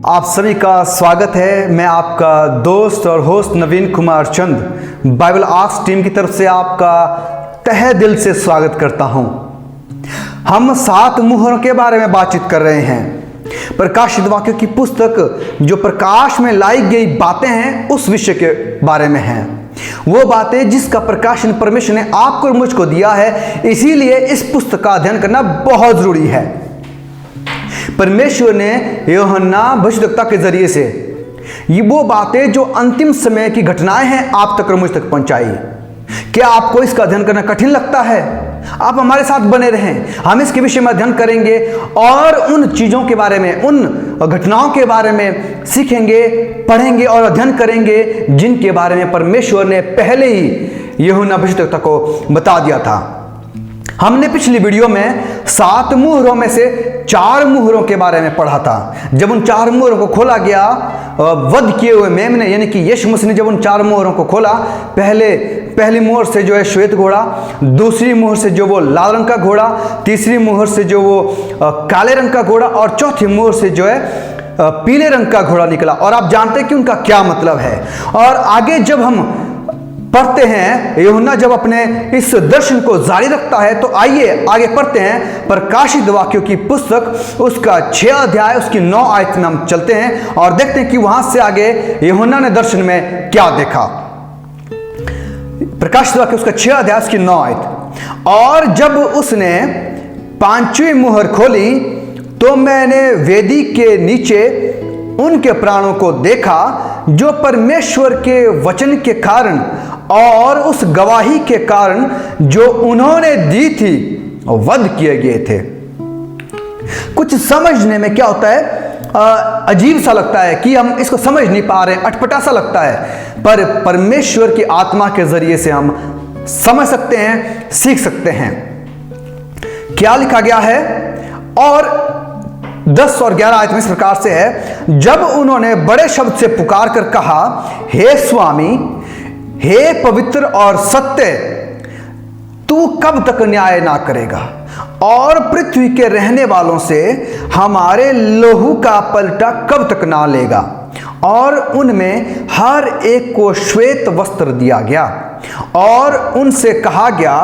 आप सभी का स्वागत है। मैं आपका दोस्त और होस्ट नवीन कुमार चंद बाइबल आर्क्स टीम की तरफ से आपका तहे दिल से स्वागत करता हूं। हम 7 मुहरों के बारे में बातचीत कर रहे हैं। प्रकाशित वाक्यों की पुस्तक जो प्रकाश में लाई गई बातें हैं उस विषय के बारे में हैं। वो बातें जिसका प्रकाशन परमेश्वर ने आपको और मुझको दिया है, इसीलिए इस पुस्तक का अध्ययन करना बहुत जरूरी है। परमेश्वर ने यूहन्ना भविष्यद्वक्ता के जरिए से ये वो बातें जो अंतिम समय की घटनाएं हैं आप तक और मुझ तक पहुंचाई। क्या आपको इसका अध्ययन करना कठिन लगता है? आप हमारे साथ बने रहें। हम इसके विषय में अध्ययन करेंगे और उन चीजों के बारे में, उन घटनाओं के बारे में सीखेंगे, पढ़ेंगे और अध्ययन करेंगे जिनके बारे में परमेश्वर ने पहले ही यूहन्ना भविष्यद्वक्ता को बता दिया था। हमने पिछली वीडियो में 7 मुहरों में से 4 मुहरों के बारे में पढ़ा था। जब उन 4 मुहरों को खोला गया, वध किए हुए मेमने यानी कि यीशु मसीह ने जब उन 4 मुहरों को खोला, पहली मुहर से जो है श्वेत घोड़ा, दूसरी मुहर से जो वो लाल रंग का घोड़ा, तीसरी मुहर से जो वो काले रंग का घोड़ा और चौथी मुहर से जो है पीले रंग का घोड़ा निकला। और आप जानते हैं कि उनका क्या मतलब है। और आगे जब हम पढ़ते हैं, यूहन्ना जब अपने इस दर्शन को जारी रखता है, तो आइए आगे पढ़ते हैं प्रकाशित वाक्यों की पुस्तक, उसका 6 अध्याय, उसकी 9 आयत में हम चलते हैं और देखते हैं कि वहां से आगे यूहन्ना ने दर्शन में क्या देखा। प्रकाशित वाक्य उसका 6 अध्याय, उसकी 9 आयत। और जब उसने 5वीं मुहर खोली तो मैंने वेदी के नीचे उनके प्राणों को देखा जो परमेश्वर के वचन के कारण और उस गवाही के कारण जो उन्होंने दी थी वध किए गए थे। कुछ समझने में क्या होता है, अजीब सा लगता है कि हम इसको समझ नहीं पा रहे हैं, अटपटा सा लगता है, पर परमेश्वर की आत्मा के जरिए से हम समझ सकते हैं, सीख सकते हैं। क्या लिखा गया है? और 10 और 11 आयत में इस प्रकार से है, जब उन्होंने बड़े शब्द से पुकार कर कहा, हे स्वामी, हे पवित्र और सत्य, तू कब तक न्याय ना करेगा और पृथ्वी के रहने वालों से हमारे लहू का पलटा कब तक ना लेगा। और उनमें हर एक को श्वेत वस्त्र दिया गया और उनसे कहा गया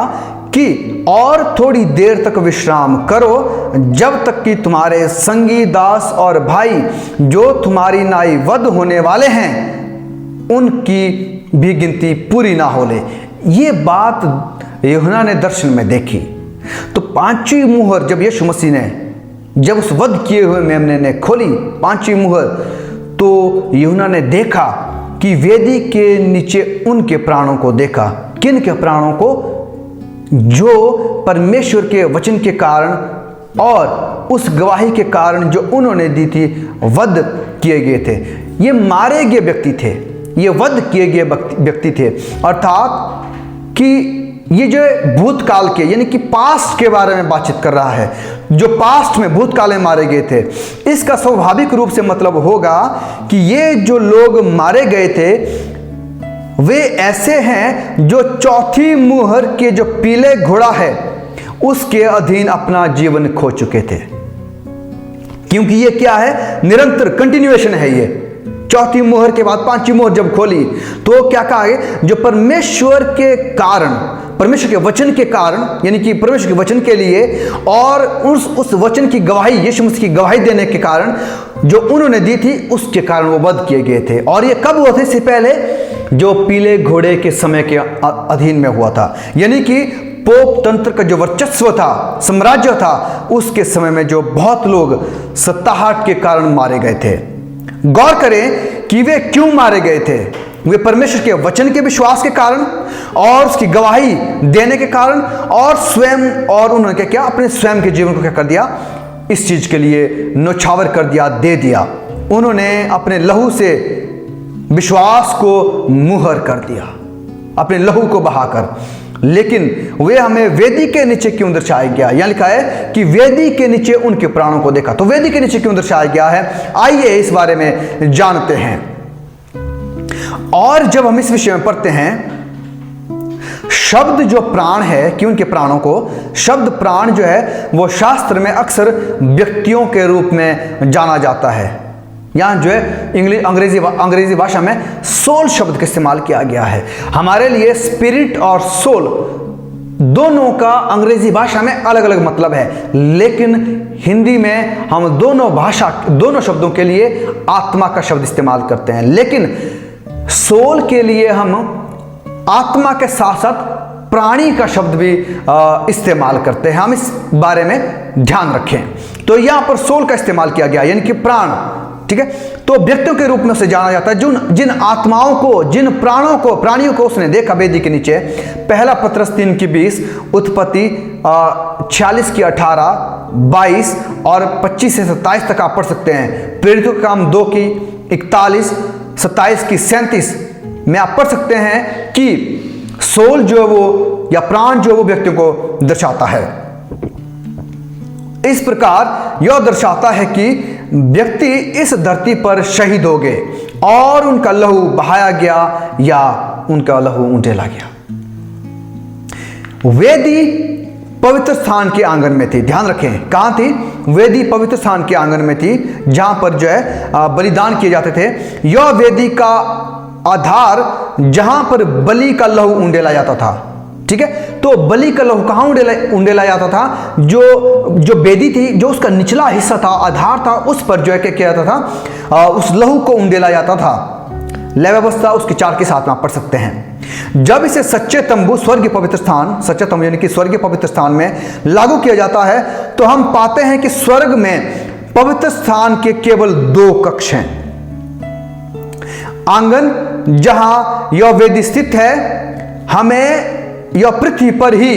कि और थोड़ी देर तक विश्राम करो, जब तक कि तुम्हारे संगी, दास और भाई जो तुम्हारी नाई वध होने वाले हैं उनकी भी गिनती पूरी ना हो ले। ये बात यूहन्ना ने दर्शन में देखी। तो 5वीं मुहर जब यीशु मसीह ने, जब उस वध किए हुए मेमने ने खोली 5वीं मुहर, तो यूहन्ना ने देखा कि वेदी के नीचे उनके प्राणों को देखा। किन के प्राणों को? जो परमेश्वर के वचन के कारण और उस गवाही के कारण जो उन्होंने दी थी वध किए गए थे। ये मारे गए व्यक्ति थे, ये वध किए गए व्यक्ति थे, अर्थात कि ये जो भूतकाल के यानी कि पास्ट के बारे में बातचीत कर रहा है, जो पास्ट में भूतकाल में मारे गए थे। इसका स्वाभाविक रूप से मतलब होगा कि ये जो लोग मारे गए थे वे ऐसे हैं जो 4थी मुहर के जो पीले घोड़ा है उसके अधीन अपना जीवन खो चुके थे। क्योंकि ये क्या है? निरंतर कंटिन्यूएशन है। ये 4थी मुहर के बाद 5वीं मुहर जब खोली तो क्या कहा है? जो परमेश्वर के कारण, परमेश्वर के वचन के कारण, यानी कि परमेश्वर के वचन के लिए और उस वचन की गवाही, यीशु मसीह की गवाही देने के कारण जो उन्होंने दी थी उसके कारण वो वध किए गए थे। और ये कब हुआ था? इससे पहले जो पीले घोड़े के समय के अधीन में हुआ था, यानी कि पोप तंत्र का जो वर्चस्व था, साम्राज्य था, उसके समय में जो बहुत लोग सत्ताहट के कारण मारे गए थे। गौर करें कि वे क्यों मारे गए थे। वे परमेश्वर के वचन के विश्वास के कारण और उसकी गवाही देने के कारण और स्वयं, और उन्होंने क्या, अपने स्वयं के जीवन को क्या कर दिया? इस चीज के लिए न्यौछावर कर दिया, दे दिया। उन्होंने अपने लहू से विश्वास को मुहर कर दिया, अपने लहू को बहाकर। लेकिन वे हमें वेदी के नीचे क्यों दर्शाया गया? यहां लिखा है कि वेदी के नीचे उनके प्राणों को देखा। तो वेदी के नीचे क्यों दर्शाया गया है? आइए इस बारे में जानते हैं। और जब हम इस विषय में पढ़ते हैं, शब्द जो प्राण है कि उनके प्राणों को, शब्द प्राण जो है वो शास्त्र में अक्सर व्यक्तियों के रूप में जाना जाता है। यहाँ जो है अंग्रेजी भाषा में सोल शब्द का इस्तेमाल किया गया है। हमारे लिए स्पिरिट और सोल दोनों का अंग्रेजी भाषा में अलग अलग मतलब है, लेकिन हिंदी में हम दोनों शब्दों के लिए आत्मा का शब्द इस्तेमाल करते हैं। लेकिन सोल के लिए हम आत्मा के साथ साथ प्राणी का शब्द भी इस्तेमाल करते हैं। हम इस बारे में ध्यान रखें। तो यहां पर सोल का इस्तेमाल किया गया, यानी कि प्राण, ठीक है। तो व्यक्तियों के रूप में उसे जाना जाता है जिन आत्माओं को, जिन प्राणियों को उसने देखा वेदी के नीचे। पहला पत्रस 3:20, उत्पत्ति 46:18, 22 और 25 से 27 तक आप पढ़ सकते हैं। प्रेरितों के काम 2:41, 27:37 में आप पढ़ सकते हैं कि सोल जो है वो, या प्राण जो है वो व्यक्तियों को दर्शाता है। इस प्रकार यह दर्शाता है कि व्यक्ति इस धरती पर शहीद हो गए और उनका लहू बहाया गया या उनका लहू उंडेला गया। वेदी पवित्र स्थान के आंगन में थी। ध्यान रखें, कहां थी? वेदी पवित्र स्थान के आंगन में थी, जहां पर जो है बलिदान किए जाते थे। यह वेदी का आधार जहां पर बलि का लहू उंडेला जाता था, ठीक है। तो बलि का लहू कहां उंडेला जाता था? जो वेदी थी, जो उसका निचला हिस्सा था, आधार था, उस पर जो है क्या किया जाता था? उस लहू को उंडेला जाता था। लय व्यवस्था उसके 4 के साथ में आप पढ़ सकते हैं। जब इसे सच्चे तंबू, स्वर्गीय पवित्र स्थान, सच्चे तंबू यानी कि स्वर्गीय पवित्र स्थान में लागू किया जाता है, तो हम पाते हैं कि स्वर्ग में पवित्र स्थान के केवल 2 कक्ष हैं। आंगन जहां यह वेदी स्थित है, हमें यह पृथ्वी पर ही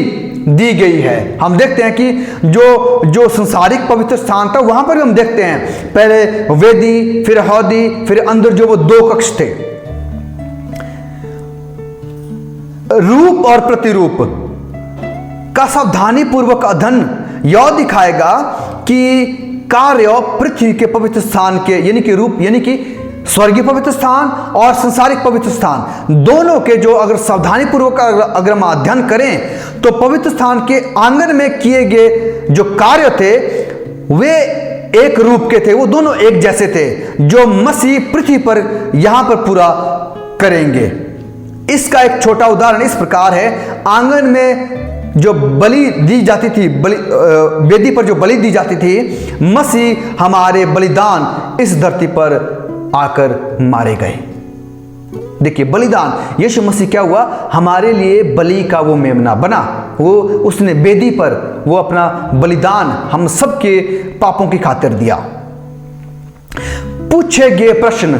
दी गई है। हम देखते हैं कि जो संसारिक पवित्र स्थान था, वहां पर भी हम देखते हैं पहले वेदी, फिर हौदी, फिर अंदर जो वो 2 कक्ष थे। रूप और प्रतिरूप का सावधानी पूर्वक अध्ययन यह दिखाएगा कि कार्य पृथ्वी के पवित्र स्थान के, यानी कि रूप, यानी कि स्वर्गीय पवित्र स्थान और संसारिक पवित्र स्थान, दोनों के जो अगर सावधानी पूर्वक अगर हम अध्ययन करें, तो पवित्र स्थान के आंगन में किए गए जो कार्य थे वे एक रूप के थे, वो दोनों एक जैसे थे, जो मसीह पृथ्वी पर यहां पर पूरा करेंगे। इसका एक छोटा उदाहरण इस प्रकार है। आंगन में जो बलि दी जाती थी, वेदी पर जो बलि दी जाती थी, मसीह हमारे बलिदान इस धरती पर आकर मारे गए। देखिए, बलिदान, यीशु मसीह क्या हुआ? हमारे लिए बलि का वो मेमना बना। वो उसने वेदी पर वो अपना बलिदान हम सबके पापों की खातिर दिया। पूछे गए प्रश्न,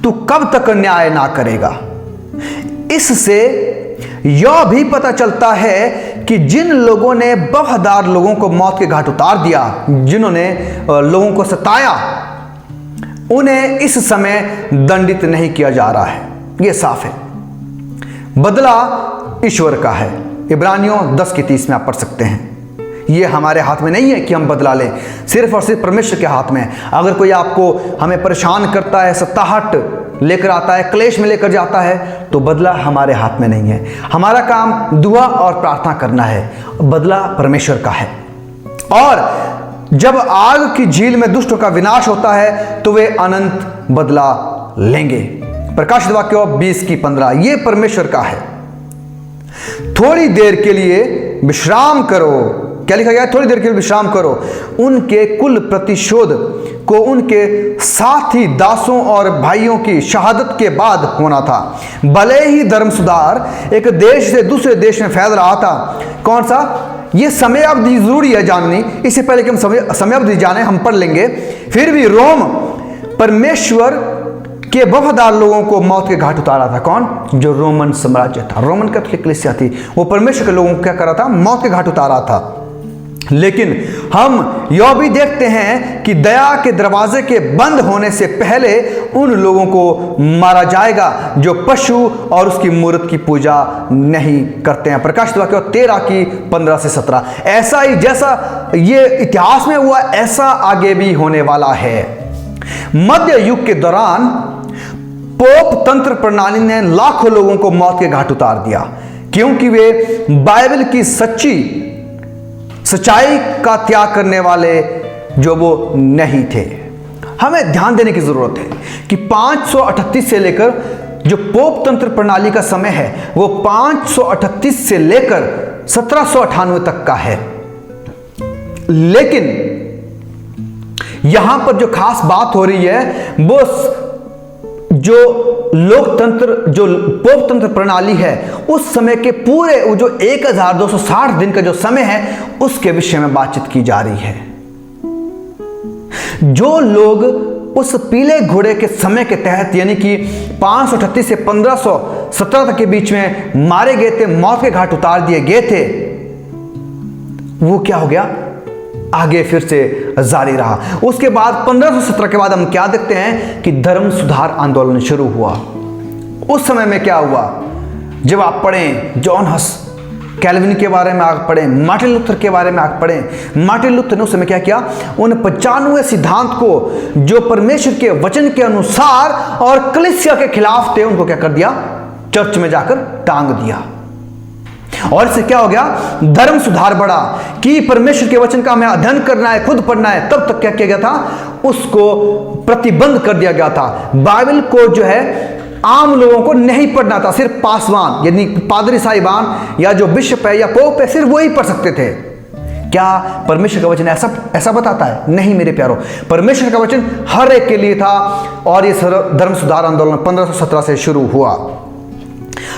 तू कब तक न्याय ना करेगा? इससे यह भी पता चलता है कि जिन लोगों ने वफादार लोगों को मौत के घाट उतार दिया, जिन्होंने लोगों को सताया, उन्हें इस समय दंडित नहीं किया जा रहा है। यह साफ है। बदला ईश्वर का है। इब्रानियों 10:30 में आप पढ़ सकते हैं। यह हमारे हाथ में नहीं है कि हम बदला लें, सिर्फ और सिर्फ परमेश्वर के हाथ में है। अगर कोई आपको हमें परेशान करता है, सताहट लेकर आता है, क्लेश में लेकर जाता है, तो बदला हमारे हाथ में नहीं है। हमारा काम दुआ और प्रार्थना करना है, बदला परमेश्वर का है। और जब आग की झील में दुष्टों का विनाश होता है, तो वे अनंत बदला लेंगे। प्रकाशित वाक्य 20:15, ये परमेश्वर का है। थोड़ी देर के लिए विश्राम करो। क्या लिखा गया है? थोड़ी देर के लिए विश्राम करो। उनके कुल प्रतिशोध को उनके साथी दासों और भाइयों की शहादत के बाद होना था। भले ही धर्म सुधार एक देश से दूसरे देश में फैल रहा था। कौन सा? ये समय अवधि जरूरी है जाननी। इससे पहले कि हम समय अवधि जाने, हम पढ़ लेंगे। फिर भी रोम परमेश्वर के वफादार लोगों को मौत के घाट उतारा था। कौन? जो रोमन साम्राज्य था, रोमन कैथोलिक कलीसिया थी, वो परमेश्वर के लोगों को क्या करा था? मौत के घाट उतारा था। लेकिन हम यह भी देखते हैं कि दया के दरवाजे के बंद होने से पहले उन लोगों को मारा जाएगा जो पशु और उसकी मूर्त की पूजा नहीं करते हैं। प्रकाशित वाक्य 13:15 से 17। ऐसा ही जैसा ये इतिहास में हुआ, ऐसा आगे भी होने वाला है। मध्य युग के दौरान पोप तंत्र प्रणाली ने लाखों लोगों को मौत के घाट उतार दिया, क्योंकि वे बाइबल की सच्चाई का त्याग करने वाले जो वो नहीं थे। हमें ध्यान देने की जरूरत है कि 538 से लेकर जो पोप तंत्र प्रणाली का समय है वो 538 से लेकर 1798 तक का है। लेकिन यहां पर जो खास बात हो रही है वो जो लोकतंत्र, जो पोप तंत्र प्रणाली है, उस समय के पूरे वो जो 1260 दिन का जो समय है उसके विषय में बातचीत की जा रही है। जो लोग उस पीले घोड़े के समय के तहत यानी कि 538 से 1517 तक के बीच में मारे गए थे, मौत के घाट उतार दिए गए थे, वो क्या हो गया, आगे फिर से जारी रहा। उसके बाद 1517 के बाद हम क्या देखते हैं कि धर्म सुधार आंदोलन शुरू हुआ। उस समय में क्या हुआ, जब आप पढ़ें जॉन हस कैल्विन के बारे में आगे पढ़ें, मार्टिन लूथर के बारे में आगे पढ़ें, मार्टिन लूथर ने उस समय क्या किया, उन 95 सिद्धांत को जो परमेश्वर के वचन के अनुसार और कलीसिया के खिलाफ थे, उनको क्या कर दिया, चर्च में जाकर टांग दिया। और इससे क्या हो गया, धर्म सुधार बढ़ा कि परमेश्वर के वचन का हमें अध्ययन करना है, खुद पढ़ना है। तब तक क्या किया गया था, उसको प्रतिबंध कर दिया गया था। बाइबल को जो है आम लोगों को नहीं पढ़ना था, सिर्फ पासवान यानी पादरी साहिबान या जो बिशप है या पोप है, सिर्फ वही पढ़ सकते थे। क्या परमेश्वर का वचन ऐसा बताता है? नहीं मेरे प्यारो, परमेश्वर का वचन हर एक के लिए था। और ये धर्म सुधार आंदोलन 1517 से शुरू हुआ।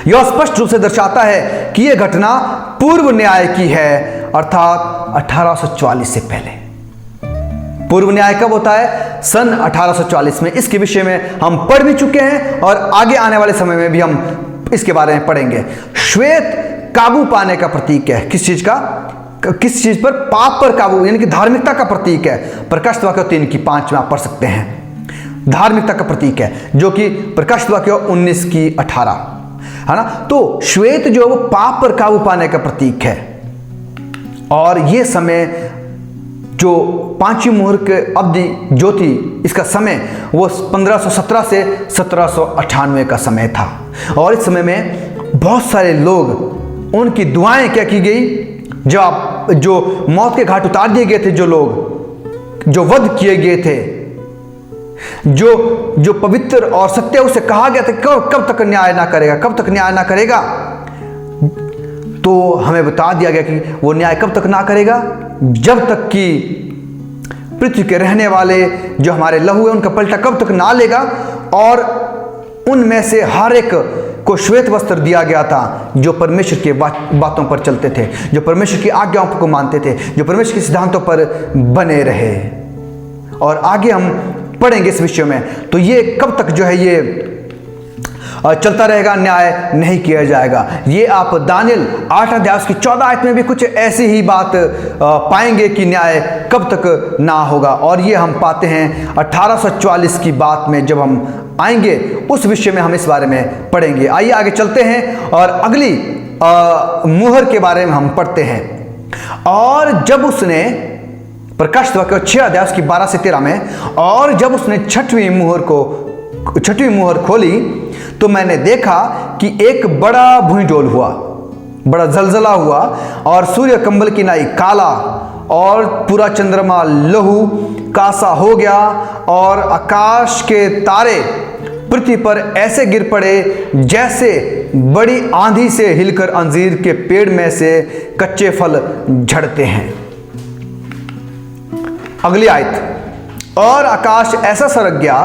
यह स्पष्ट रूप से दर्शाता है कि यह घटना पूर्व न्याय की है, अर्थात 1844 से पहले। पूर्व न्याय कब होता है? सन 1844 में। इसके विषय में हम पढ़ भी चुके हैं और आगे आने वाले समय में भी हम इसके बारे में पढ़ेंगे। श्वेत काबू पाने का प्रतीक है। किस चीज का? किस चीज पर? पाप पर काबू, यानी कि धार्मिकता का प्रतीक है। प्रकाशित वाक्य 3:5 में आप पढ़ सकते हैं। धार्मिकता का प्रतीक है, जो कि प्रकाशित वाक्य 19:18 है ना। तो श्वेत जो है वो पाप पर काबू पाने का प्रतीक है। और यह समय जो पांचवी मुहर के अवधि जो थी, इसका समय वो 1517 से 1798 का समय था। और इस समय में बहुत सारे लोग, उनकी दुआएं क्या की गई, जो मौत के घाट उतार दिए गए थे, जो लोग जो वध किए गए थे, जो पवित्र और सत्य, उसे कहा गया था कब तक न्याय ना करेगा, कब तक न्याय ना करेगा। तो हमें बता दिया गया कि वो न्याय कब तक ना करेगा, जब तक कि पृथ्वी के रहने वाले जो हमारे लहू है उनका पलटा कब तक ना लेगा। और उनमें से हर एक को श्वेत वस्त्र दिया गया था, जो परमेश्वर के बातों पर चलते थे, जो परमेश्वर की आज्ञाओं को मानते थे, जो परमेश्वर के सिद्धांतों पर बने रहे। और आगे हम पढ़ेंगे इस विषय में। तो ये कब तक जो है ये चलता रहेगा, न्याय नहीं किया जाएगा। ये आप दानियल 8 अध्याय की 14 आयत में भी कुछ ऐसी ही बात पाएंगे कि न्याय कब तक ना होगा। और ये हम पाते हैं 1844 की बात में, जब हम आएंगे उस विषय में हम इस बारे में पढ़ेंगे। आइए आगे चलते हैं और अगली मुहर के बारे में हम पढ़ते हैं। और जब उसने, प्रकाशित वाक्य 6 अध्याय की 12 से 13 में, और जब उसने छठवीं मुहर खोली तो मैंने देखा कि एक बड़ा भूइंडोल हुआ, बड़ा जलजला हुआ, और सूर्य कंबल की नाई काला, और पूरा चंद्रमा लहू कासा हो गया, और आकाश के तारे पृथ्वी पर ऐसे गिर पड़े जैसे बड़ी आंधी से हिलकर अंजीर के पेड़ में से कच्चे फल झड़ते हैं। अगली आयत, और आकाश ऐसा सरक गया,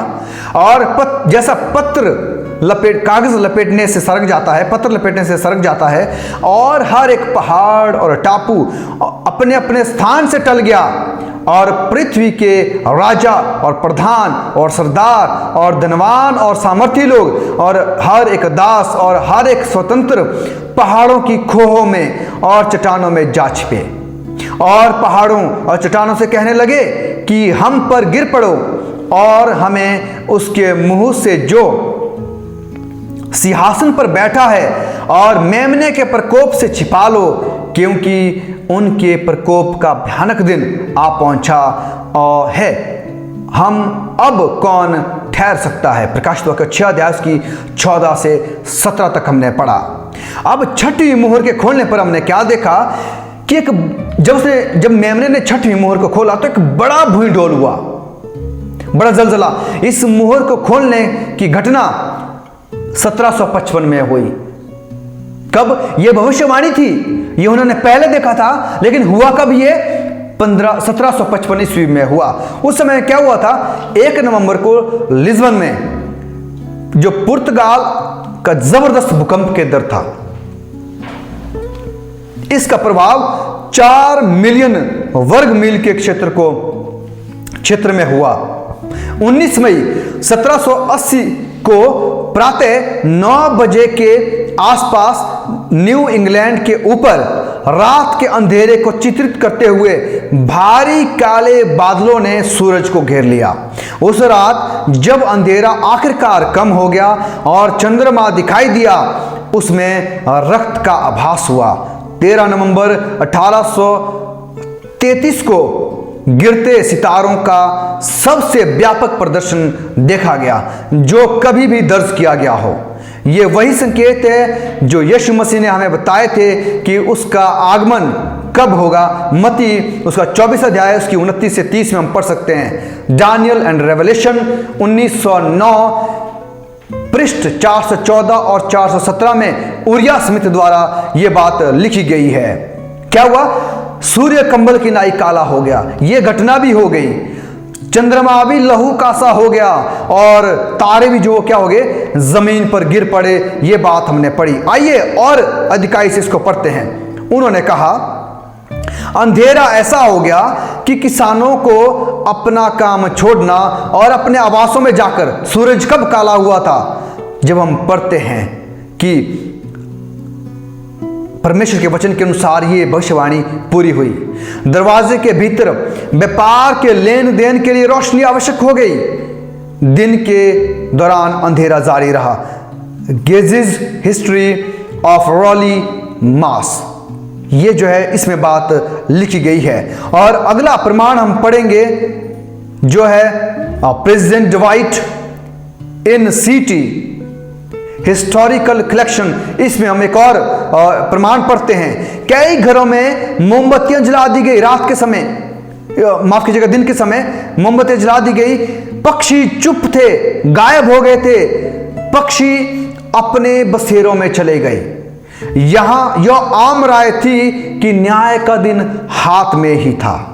और जैसा कागज लपेटने से सरक जाता है, पत्र लपेटने से सरक जाता है, और हर एक पहाड़ और टापू अपने अपने स्थान से टल गया, और पृथ्वी के राजा और प्रधान और सरदार और धनवान और सामर्थी लोग और हर एक दास और हर एक स्वतंत्र पहाड़ों की खोहों में और चट्टानों में जा छिपे, और पहाड़ों और चट्टानों से कहने लगे कि हम पर गिर पड़ो, और हमें उसके मुंह से जो सिंहासन पर बैठा है और मेमने के प्रकोप से छिपा लो, क्योंकि उनके प्रकोप का भयानक दिन आ पहुंचा है। हम अब कौन ठहर सकता है? प्रकाशित वाक्य 6 अध्याय की 14 से 17 तक हमने पढ़ा। अब छठी मुहर के खोलने पर हमने क्या देखा कि जब मेमने ने छठवीं मुहर को खोला तो एक बड़ा भूइंडोल हुआ। बड़ा जलजला। इस मुहर को खोलने की घटना 1755 में हुई। कब? यह भविष्यवाणी थी, ये उन्होंने पहले देखा था, लेकिन हुआ कब? ये 1755 ईस्वी में हुआ। उस समय क्या हुआ था? 1 नवंबर को लिस्बन में जो पुर्तगाल का जबरदस्त भूकंप के दर था, इसका प्रभाव 4 मिलियन वर्ग मील के क्षेत्र में हुआ। 19 मई 1780 को प्रातः 9 बजे के आसपास न्यू इंग्लैंड के ऊपर रात के अंधेरे को चित्रित करते हुए भारी काले बादलों ने सूरज को घेर लिया। उस रात जब अंधेरा आखिरकार कम हो गया और चंद्रमा दिखाई दिया, उसमें रक्त का आभास हुआ। 13 नवंबर 1833 को गिरते सितारों का सबसे व्यापक प्रदर्शन देखा गया जो कभी भी दर्ज किया गया हो। ये वही संकेत है जो यीशु मसीह ने हमें बताए थे कि उसका आगमन कब होगा। मत्ती उसका 24 अध्याय उसकी 29 से 30 में हम पढ़ सकते हैं। डैनियल एंड रेवलेशन 1909 पृष्ठ 414 और 417 में उरिया स्मिथ द्वारा यह बात लिखी गई है। क्या हुआ? सूर्य कंबल की नाई काला हो गया, यह घटना भी हो गई। चंद्रमा भी लहू का सा हो गया और तारे भी जो क्या हो गए? जमीन पर गिर पड़े। यह बात हमने पढ़ी। आइए और अधिकाई से इसको पढ़ते हैं। उन्होंने कहा, अंधेरा ऐसा हो गया कि किसानों को अपना काम छोड़ना और अपने आवासों में जाकर, सूरज कब काला हुआ था? जब हम पढ़ते हैं कि परमेश्वर के वचन के अनुसार ये भविष्यवाणी पूरी हुई। दरवाजे के भीतर व्यापार के लेन देन के लिए रोशनी आवश्यक हो गई। दिन के दौरान अंधेरा जारी रहा। गेजिस हिस्ट्री ऑफ रॉली मास, ये जो है इसमें बात लिखी गई है। और अगला प्रमाण हम पढ़ेंगे जो है प्रेसिडेंट डिवाइट इन सीटी हिस्टोरिकल कलेक्शन। इसमें हम एक और प्रमाण पढ़ते हैं। कई घरों में मोमबत्तियां जला दी गई रात के समय, माफ कीजिएगा दिन के समय मोमबत्तियां जला दी गई। पक्षी चुप थे, गायब हो गए थे। पक्षी अपने बसेरों में चले गए। यहां यह आम राय थी कि न्याय का दिन हाथ में ही था।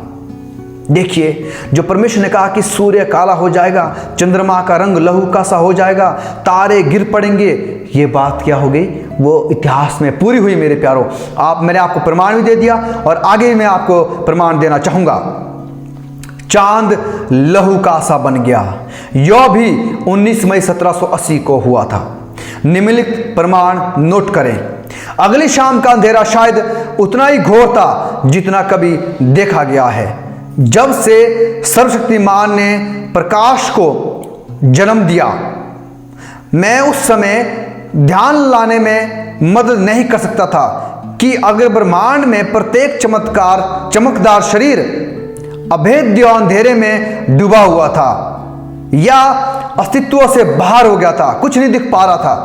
देखिए, जो परमेश्वर ने कहा कि सूर्य काला हो जाएगा, चंद्रमा का रंग लहू का सा हो जाएगा, तारे गिर पड़ेंगे, ये बात क्या हो गई? वो इतिहास में पूरी हुई मेरे प्यारों। मैंने आपको प्रमाण भी दे दिया और आगे मैं आपको प्रमाण देना चाहूंगा। चांद लहू का सा बन गया। यह भी 19 मई 1780 को हुआ था। निम्नलिखित प्रमाण नोट करें। अगली शाम का अंधेरा शायद उतना ही घोर था जितना कभी देखा गया है। जब से सर्वशक्तिमान ने प्रकाश को जन्म दिया, मैं उस समय ध्यान लाने में मदद नहीं कर सकता था कि अगर ब्रह्मांड में प्रत्येक चमकदार शरीर अभेद्य अंधेरे में डूबा हुआ था या अस्तित्व से बाहर हो गया था, कुछ नहीं दिख पा रहा था,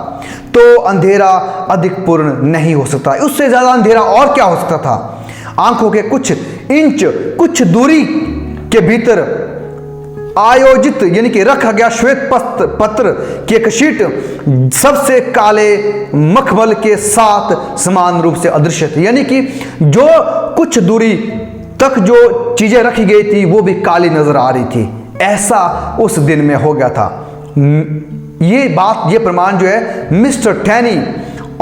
तो अंधेरा अधिक पूर्ण नहीं हो सकता। उससे ज्यादा अंधेरा और क्या हो सकता था? आंखों के कुछ इंच, कुछ दूरी के भीतर आयोजित यानी कि रखा गया श्वेत पत्र की एक शीट सबसे काले मखमल के साथ समान रूप से अदृश्य थी। यानी कि जो कुछ दूरी तक जो चीजें रखी गई थी वो भी काली नजर आ रही थी। ऐसा उस दिन में हो गया था। ये प्रमाण जो है mister Tenney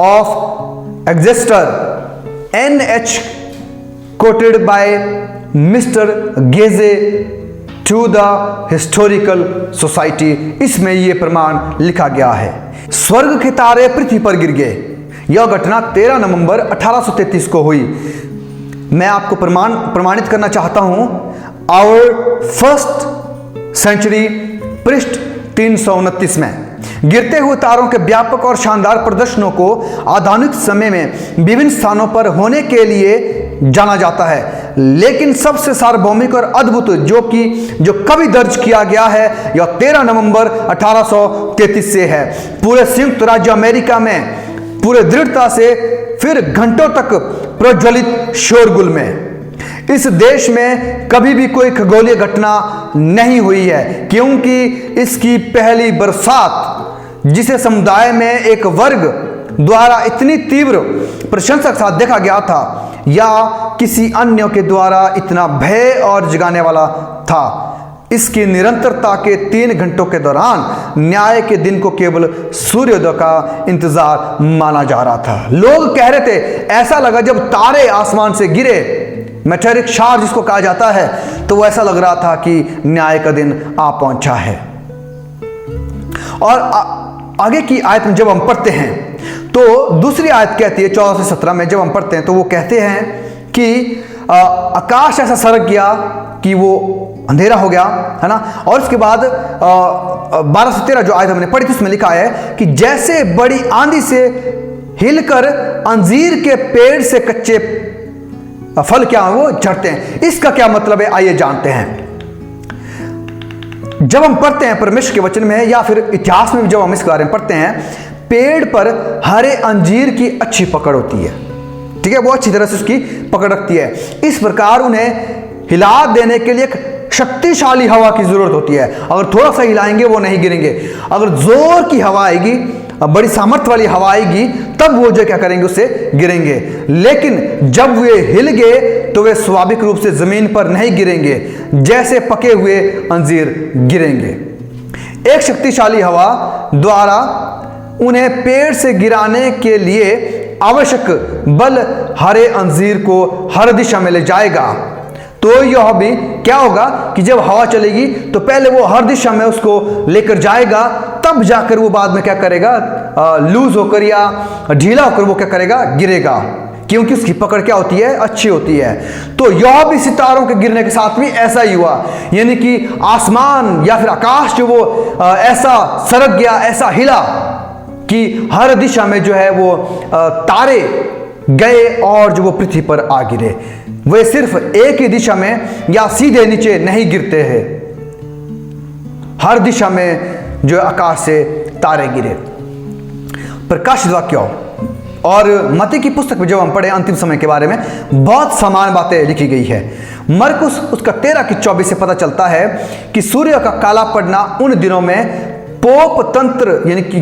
of Exeter NH quoted by Mr. Geze to the Historical Society, इसमें यह प्रमाण लिखा गया है। स्वर्ग के तारे पृथ्वी पर गिर गए। यह घटना 13 नवंबर 1833 को हुई। मैं आपको प्रमाणित करना चाहता हूं। आवर फर्स्ट सेंचुरी पृष्ठ 329 में गिरते हुए तारों के व्यापक और शानदार प्रदर्शनों को आधुनिक समय में विभिन्न स्थानों पर होने के लिए जाना जाता है, लेकिन सबसे सार्वभौमिक और अद्भुत जो कभी दर्ज किया गया है यह 13 नवंबर 1833 से है। पूरे संयुक्त राज्य अमेरिका में पूरे दृढ़ता से फिर घंटों तक प्रज्वलित शोरगुल में इस देश में कभी भी कोई खगोलीय घटना नहीं हुई है, क्योंकि इसकी पहली बरसात जिसे समुदाय में एक वर्ग द्वारा इतनी तीव्र प्रशंसा के साथ देखा गया था या किसी अन्य के द्वारा इतना भय और जगाने वाला था, इसकी निरंतरता के 3 घंटों के दौरान न्याय के दिन को केवल सूर्योदय का इंतजार माना जा रहा था। लोग कह रहे थे, ऐसा लगा जब तारे आसमान से गिरे, मेटेरिक शार जिसको कहा जाता है, तो वो ऐसा लग रहा था कि न्याय का दिन आ पहुंचा है। और आगे की आयत में जब हम पढ़ते हैं तो दूसरी आयत कहती है 14 से 17 में जब हम पढ़ते हैं तो वो कहते हैं कि आकाश ऐसा सरक गया कि वो अंधेरा हो गया, है ना। और उसके बाद 12 से 13 जो आयत हमने पढ़ी थी उसमें लिखा है कि जैसे बड़ी आंधी से हिलकर अंजीर के पेड़ से कच्चे फल क्या है वो झड़ते हैं। इसका क्या मतलब है, आइए जानते हैं। जब हम पढ़ते हैं परमेश्वर के वचन में या फिर इतिहास में जब हम इस बारे में पढ़ते हैं, पेड़ पर हरे अंजीर की अच्छी पकड़ होती है, ठीक है, वो अच्छी तरह से उसकी पकड़ रखती है। इस प्रकार उन्हें हिला देने के लिए एक शक्तिशाली हवा की जरूरत होती है। अगर थोड़ा सा हिलाएंगे वो नहीं गिरेंगे, अगर जोर की हवा आएगी, बड़ी सामर्थ्य वाली हवा आएगी, तब वो जो क्या करेंगे उससे गिरेंगे। लेकिन जब वे हिल गए तो वे स्वाभाविक रूप से जमीन पर नहीं गिरेंगे, जैसे पके हुए अंजीर गिरेंगे। एक शक्तिशाली हवा द्वारा उन्हें पेड़ से गिराने के लिए आवश्यक बल हरे अंजीर को हर दिशा में ले जाएगा। तो यह भी क्या होगा कि जब हवा चलेगी तो पहले वो हर दिशा में उसको लेकर जाएगा, तब जाकर वो बाद में क्या करेगा, लूज होकर या ढीला होकर वो क्या करेगा, गिरेगा, क्योंकि उसकी पकड़ क्या होती है, अच्छी होती है। तो यह भी सितारों के गिरने के साथ भी ऐसा ही हुआ, यानी कि आसमान या फिर आकाश जो वो ऐसा सरक गया, ऐसा हिला कि हर दिशा में जो है वो तारे गए और जो वो पृथ्वी पर आ गिरे। वे सिर्फ एक ही दिशा में या सीधे नीचे नहीं गिरते हैं, हर दिशा में जो आकाश से तारे गिरे। प्रकाशित वाक्य और मत्ती की पुस्तक में जब हम पढ़े अंतिम समय के बारे में बहुत समान बातें लिखी गई है। मरकुस उसका 13 की 24 से पता चलता है कि सूर्य का काला पड़ना उन दिनों में पोप तंत्र यानी कि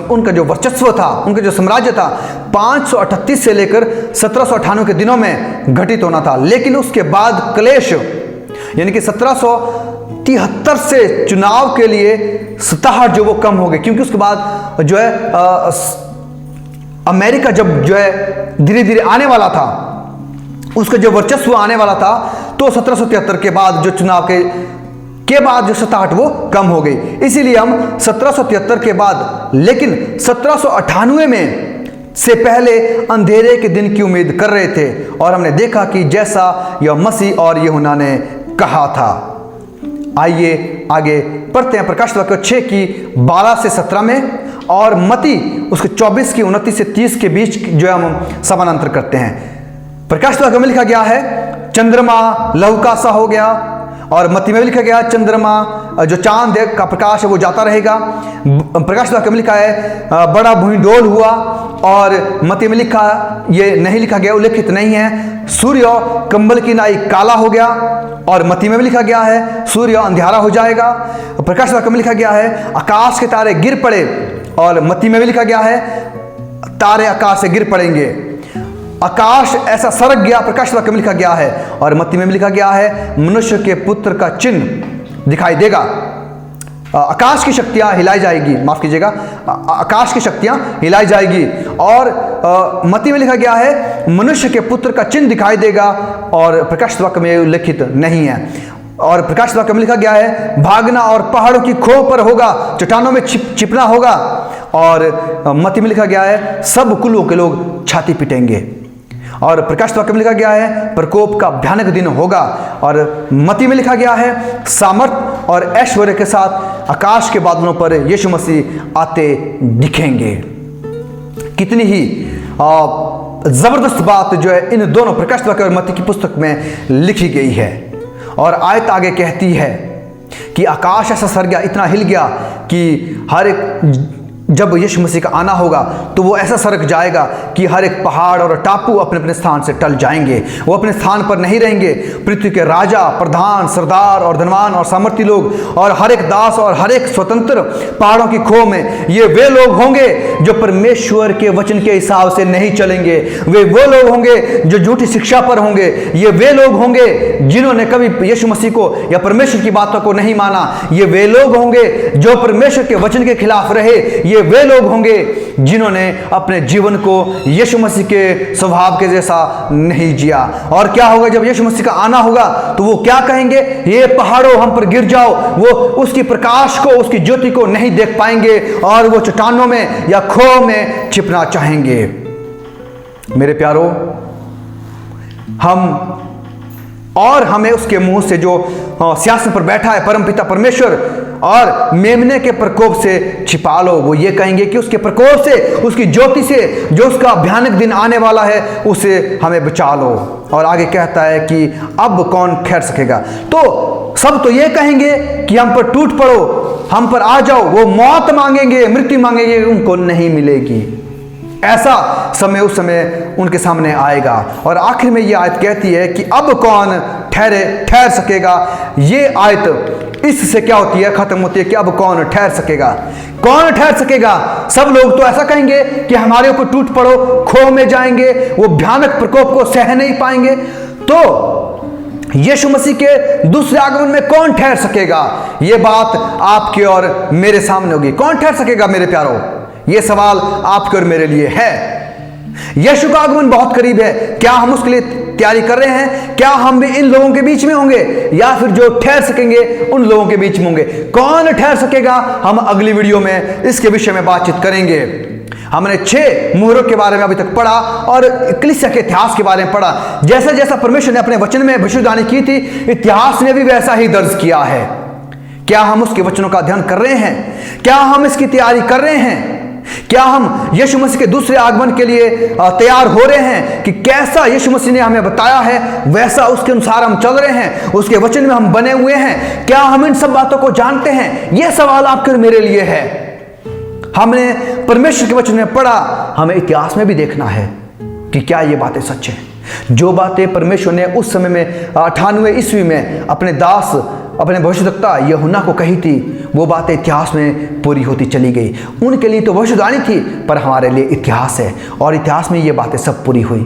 उनका जो वर्चस्व था, उनका जो साम्राज्य था, 538 से लेकर 1798 के दिनों में घटित होना था। लेकिन उसके बाद क्लेश यानी कि 1773 से चुनाव के लिए सताहट जो वो कम हो गई, क्योंकि उसके बाद जो है अमेरिका जब जो है धीरे धीरे आने वाला था, उसका जो वर्चस्व आने वाला था, तो 1773 के बाद जो चुनाव के बाद जो सताहट वो कम हो गई। इसीलिए हम 1773 के बाद, लेकिन 1798 में से पहले अंधेरे के दिन की उम्मीद कर रहे थे, और हमने देखा कि जैसा यह मसीह और यूहन्ना ने कहा था। आइए आगे पढ़ते हैं प्रकाशित वाक्य 6 की 12 से 17 में और मत्ती उसके 24 की 29 से 30 के बीच जो है हम समानांतर करते हैं। प्रकाशित वाक्य में लिखा गया है चंद्रमा लहू का सा हो गया, और मत्ती में लिखा गया चंद्रमा जो चांद का प्रकाश है वो जाता रहेगा। प्रकाशित वाक्य में लिखा है बड़ा भूइंडोल हुआ, और मत्ती में लिखा ये नहीं लिखा गया, उल्लेखित नहीं है, सूर्य कंबल की नाई काला हो गया, और मत्ती में भी लिखा गया है सूर्य अंधियारा हो जाएगा। प्रकाशित वाक्य में लिखा गया है आकाश के तारे गिर पड़े, और मत्ती में भी लिखा गया है तारे आकाश से गिर पड़ेंगे। आकाश ऐसा सरक गया, प्रकाश वाक्य में लिखा गया है, और मत्ती में भी लिखा गया है मनुष्य के पुत्र का चिन्ह दिखाई देगा। आकाश की शक्तियां हिलाई जाएगी, माफ कीजिएगा, आकाश की शक्तियां हिलाई जाएगी। और मत्ती में लिखा गया है मनुष्य के पुत्र का चिन्ह दिखाई देगा, और प्रकाश वाक्य में उल्लेखित नहीं है। और प्रकाश वाक्य में लिखा गया है भागना और पहाड़ों की खोह पर होगा, चट्टानों में छिपना होगा, और मत्ती में लिखा गया है सब कुलों के लोग छाती पीटेंगे। और प्रकाश वाक्य में लिखा गया है प्रकोप का भयानक दिन होगा, और मत्ती में लिखा गया है सामर्थ और ऐश्वर्य के साथ आकाश के बादलों पर यीशु मसीह आते दिखेंगे। कितनी ही जबरदस्त बात जो है इन दोनों प्रकाश वाक्य और मत्ती की पुस्तक में लिखी गई है। और आयत आगे कहती है कि आकाश ऐसा सर गया, इतना हिल गया कि हर एक जब यीशु मसीह का आना होगा तो वो ऐसा सरक जाएगा कि हर एक पहाड़ और टापू अपने अपने स्थान से टल जाएंगे। वो अपने स्थान पर नहीं रहेंगे। पृथ्वी के राजा, प्रधान, सरदार और धनवान और सामर्थी लोग और हर एक दास और हर एक स्वतंत्र पहाड़ों की खो में ये वे लोग होंगे जो परमेश्वर के वचन के हिसाब से नहीं चलेंगे। वे वो लोग होंगे जो झूठी शिक्षा पर होंगे। ये वे लोग होंगे जिन्होंने कभी यीशु मसीह को या परमेश्वर की बातों को नहीं माना। ये वे लोग होंगे जो परमेश्वर के वचन के खिलाफ रहे। ये वे लोग होंगे जिन्होंने अपने जीवन को यीशु मसीह के स्वभाव के जैसा नहीं जिया। और क्या होगा जब यीशु मसीह का आना होगा तो वो क्या कहेंगे? ये पहाड़ों हम पर गिर जाओ। वो उसकी प्रकाश को, उसकी ज्योति को नहीं देख पाएंगे और वो चट्टानों में या खो में छिपना चाहेंगे। मेरे प्यारो, हमें उसके मुंह से जो सिंहासन पर बैठा है परमपिता परमेश्वर और मेमने के प्रकोप से छिपा लो। वो ये कहेंगे कि उसके प्रकोप से, उसकी ज्योति से, जो उसका भयानक दिन आने वाला है, उसे हमें बचा लो। और आगे कहता है कि अब कौन ठहर सकेगा। तो सब तो ये कहेंगे कि हम पर टूट पड़ो, हम पर आ जाओ। वो मौत मांगेंगे, मृत्यु मांगेंगे, उनको नहीं मिलेगी। ऐसा समय उस समय उनके सामने आएगा। और आखिर में यह आयत कहती है कि अब कौन ठहर सकेगा। ये आयत इससे क्या होती है, खत्म होती है कि अब कौन ठहर सकेगा। कौन ठहर सकेगा? सब लोग तो ऐसा कहेंगे कि हमारे ऊपर टूट पड़ो, खो में जाएंगे, वो भयानक प्रकोप को सह नहीं पाएंगे। तो यीशु मसीह के दूसरे आगमन में कौन ठहर सकेगा? ये बात आपके और मेरे सामने होगी। कौन ठहर सकेगा मेरे प्यारो? यह सवाल आपके और मेरे लिए है। यीशु का आगमन बहुत करीब है। क्या हम उसके लिए तैयारी कर रहे हैं? क्या हम भी इन लोगों के बीच में होंगे या फिर जो ठहर सकेंगे उन लोगों के बीच में होंगे? कौन ठहर सकेगा? हम अगली वीडियो में इसके विषय में बातचीत करेंगे। हमने 6 मुहरों के बारे में अभी तक पढ़ा और कलीसिया के इतिहास के बारे में पढ़ा। जैसा जैसा परमेश्वर ने अपने वचन में भविष्यवाणी की थी, इतिहास ने भी वैसा ही दर्ज किया है। क्या हम उसके वचनों का अध्ययन कर रहे हैं? क्या हम इसकी तैयारी कर रहे हैं? क्या हम यीशु मसीह के दूसरे आगमन के लिए तैयार हो रहे हैं कि कैसा यीशु मसीह ने हमें बताया है वैसा उसके अनुसार हम चल रहे हैं, उसके वचन में हम बने हुए हैं? क्या हम इन सब बातों को जानते हैं? यह सवाल आपके और मेरे लिए है। हमने परमेश्वर के वचन में पढ़ा, हमें इतिहास में भी देखना है कि क्या ये बातें सच हैं। जो बातें परमेश्वर ने उस समय में 98 ईस्वी में अपने दास, अपने भविष्यद्वक्ता यूहन्ना को कही थी, वो बातें इतिहास में पूरी होती चली गई। उनके लिए तो भविष्यवाणी थी, पर हमारे लिए इतिहास है और इतिहास में ये बातें सब पूरी हुई।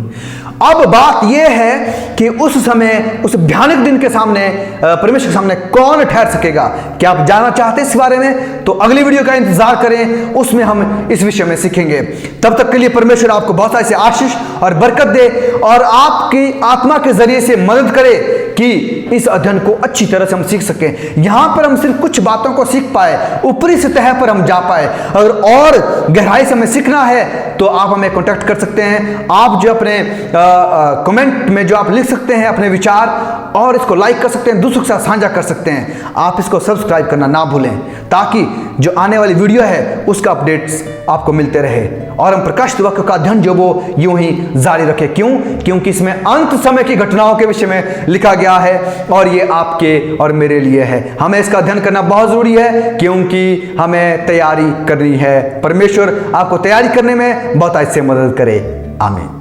अब बात यह है कि उस समय, उस भयानक दिन के सामने, परमेश्वर के सामने कौन ठहर सकेगा? क्या आप जानना चाहते हैं इस बारे में? तो अगली वीडियो का इंतजार करें, उसमें हम इस विषय में सीखेंगे। तब तक के लिए परमेश्वर आपको बहुत सारी आशीष और बरकत दे और आपकी आत्मा के जरिए से मदद करे कि इस अध्ययन को अच्छी तरह से हम सीख सकें। यहां पर हम सिर्फ कुछ बातों को सीख पाए, ऊपरी सतह पर हम जा पाए। अगर और गहराई से हमें सीखना है तो आप हमें कांटेक्ट कर सकते हैं। आप जो अपने कमेंट में जो आप लिख सकते हैं अपने विचार, और इसको लाइक कर सकते हैं, दूसरों के साथ साझा कर सकते हैं। आप इसको सब्सक्राइब करना ना भूलें ताकि जो आने वाली वीडियो है उसका अपडेट्स आपको मिलते रहे और हम प्रकाशित वाक्य का अध्ययन जो वो यूं ही जारी रखें। क्यों? क्योंकि इसमें अंत समय की घटनाओं के विषय में लिखा गया है और ये आपके और मेरे लिए है। हमें इसका अध्ययन करना बहुत जरूरी है क्योंकि हमें तैयारी करनी है। परमेश्वर आपको तैयारी करने में बहुत अच्छे से मदद करे। आमीन।